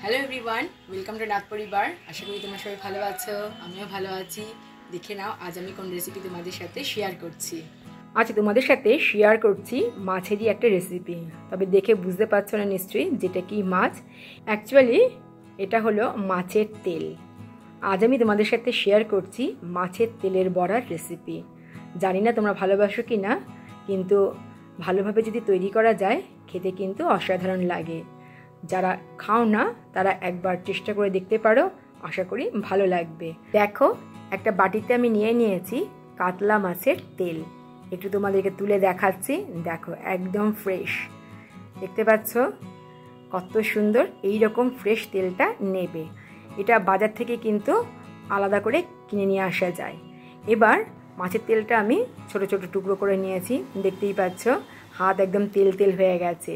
Hello everyone, welcome to Nath পরিবার। আশা করি তোমরা সবাই ভালো আছো, আমিও ভালো আছি। দেখে নাও আজ আমি কোন রেসিপি তোমাদের সাথে শেয়ার করছি। আজ তোমাদের সাথে শেয়ার করছি মাছেরই একটা রেসিপি। তবে দেখে বুঝতে পারছো না নিশ্চয়ই যেটা কি মাছ। অ্যাকচুয়ালি এটা হলো মাছের তেল। আজ আমি তোমাদের সাথে শেয়ার করছি মাছের তেলের বড়ার রেসিপি। জানি না তোমরা ভালোবাসো কি না, কিন্তু ভালোভাবে যদি তৈরি করা যায় খেতে কিন্তু অসাধারণ লাগে। যারা খাও না তারা একবার চেষ্টা করে দেখতে পারো, আশা করি ভালো লাগবে। দেখো, একটা বাটিতে আমি নিয়ে নিয়েছি কাতলা মাছের তেল। একটু তোমাদেরকে তুলে দেখাচ্ছি। দেখো, একদম ফ্রেশ। দেখতে পাচ্ছ কত সুন্দর। এই রকম ফ্রেশ তেলটা নেবে। এটা বাজার থেকে কিন্তু আলাদা করে কিনে নিয়ে আসা যায়। এবার মাছের তেলটা আমি ছোট ছোট টুকরো করে নিয়েছি, দেখতেই পাচ্ছ। হাত একদম তেল তেল হয়ে গেছে।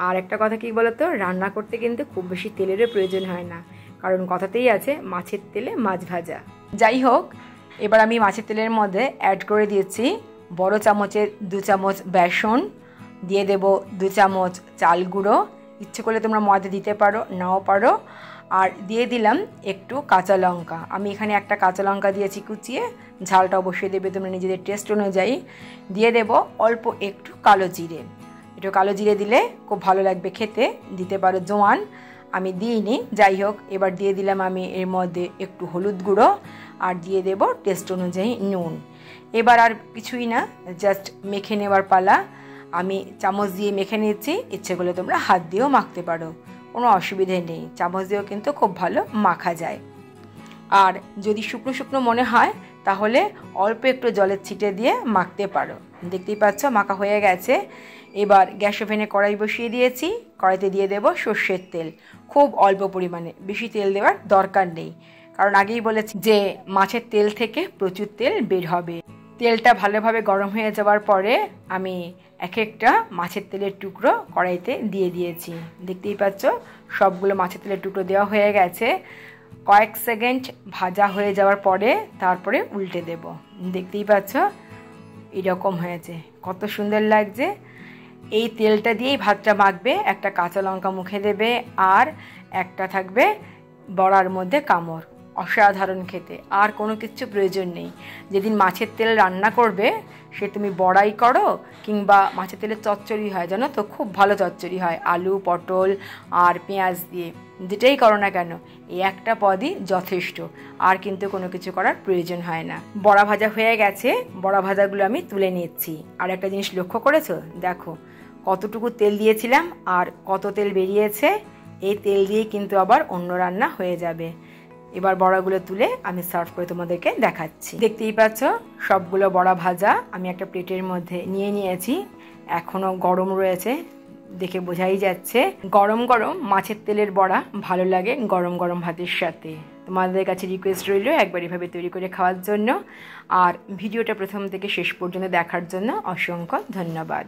আর একটা কথা কি বলতো, রান্না করতে কিন্তু খুব বেশি তেলেরও প্রয়োজন হয় না, কারণ কথাতেই আছে মাছের তেলে মাছ ভাজা। যাই হোক, এবার আমি মাছের তেলের মধ্যে অ্যাড করে দিয়েছি বড় চামচের 2 চামচ বেসন, দিয়ে দেব 2 চামচ চাল গুঁড়ো। ইচ্ছে করলে তোমরা ময়দা দিতে পারো, নাও পারো। আর দিয়ে দিলাম একটু কাঁচা লঙ্কা। আমি এখানে একটা কাঁচা লঙ্কা দিয়েছি কুচিয়ে। ঝালটা অবশ্যই দেবে তোমরা নিজেদের টেস্ট অনুযায়ী। দিয়ে দেব অল্প একটু কালো জিরে। একটু কালো জিরে দিলে খুব ভালো লাগবে খেতে। দিতে পারো জোয়ান, আমি দিইনি। যাই হোক, এবার দিয়ে দিলাম আমি এর মধ্যে একটু হলুদ গুঁড়ো, আর দিয়ে দেব টেস্ট অনুযায়ী নুন। এবার আর কিছুই না, জাস্ট মেখে নেওয়ার পালা। আমি চামচ দিয়ে মেখে নিচ্ছি। ইচ্ছে করলে তোমরা হাত দিয়েও মাখতে পারো, কোনো অসুবিধে নেই। চামচ দিয়েও কিন্তু খুব ভালো মাখা যায়। আর যদি শুকনো শুকনো মনে হয় তাহলে অল্প একটু জলের ছিটে দিয়ে মাখতে পারো। দেখতেই পাচ্ছ মাখা হয়ে গেছে। এবার গ্যাস ওভেনে কড়াই বসিয়ে দিয়েছি। কড়াইতে দিয়ে দেব সর্ষের তেল, খুব অল্প পরিমাণে, বেশি তেল দেওয়ার দরকার নেই, কারণ আগেই বলেছি যে মাছের তেল থেকে প্রচুর তেল বের হবে। তেলটা ভালোভাবে গরম হয়ে যাওয়ার পরে আমি এক একটা মাছের তেলের টুকরো কড়াইতে দিয়ে দিয়েছি। দেখতেই পাচ্ছ সবগুলো মাছের তেলের টুকরো দেওয়া হয়ে গেছে। কয়েক সেকেন্ড ভাজা হয়ে যাওয়ার পরে তারপরে উল্টে দেব। দেখতেই পাচ্ছ এরকম হয়েছে, কত সুন্দর লাগছে। এই তেলটা দিয়েই ভাতটা মাখবে। একটা কাঁচা লঙ্কা মুখে দেবে, আর একটা থাকবে বড়ার মধ্যে কামড়। অসাধারণ খেতে, আর কোনো কিছু প্রয়োজন নেই। যেদিন মাছের তেল রান্না করবে, সে তুমি বড়াই করো কিংবা মাছের তেলের চচ্চড়ি হয়, জানো তো, খুব ভালো চচ্চড়ি হয় আলু পটল আর পেঁয়াজ দিয়ে। যেটাই করো না কেন, এই একটা পদই যথেষ্ট, আর কিন্তু কোনো কিছু করার প্রয়োজন হয় না। বড়া ভাজা হয়ে গেছে, বড়া ভাজাগুলো আমি তুলে নিচ্ছি। আর একটা জিনিস লক্ষ্য করেছো? দেখো কতটুকু তেল দিয়েছিলাম আর কত তেল বেরিয়েছে। এই তেল দিয়েই কিন্তু আবার অন্য রান্না হয়ে যাবে। এবার বড়াগুলো তুলে আমি সার্ভ করে তোমাদেরকে দেখাচ্ছি। দেখতেই পাচ্ছ সবগুলো বড়া ভাজা আমি একটা প্লেটের মধ্যে নিয়ে নিয়েছি। এখনো গরম রয়েছে, দেখে বোঝাই যাচ্ছে। গরম গরম মাছের তেলের বড়া ভালো লাগে গরম গরম ভাতের সাথে। তোমাদের কাছে রিকোয়েস্ট রইল একবার এভাবে তৈরি করে খাওয়ার জন্য। আর ভিডিওটা প্রথম থেকে শেষ পর্যন্ত দেখার জন্য অসংখ্য ধন্যবাদ।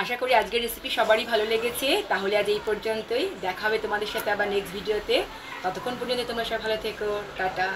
আশা করি আজকের রেসিপি সবারই ভালো লেগেছে। তাহলে আজ এই পর্যন্তই। দেখা হবে তোমাদের সাথে আবার নেক্সট ভিডিওতে। ততক্ষণ পর্যন্ত তোমরা সবাই ভালো থেকো। টাটা।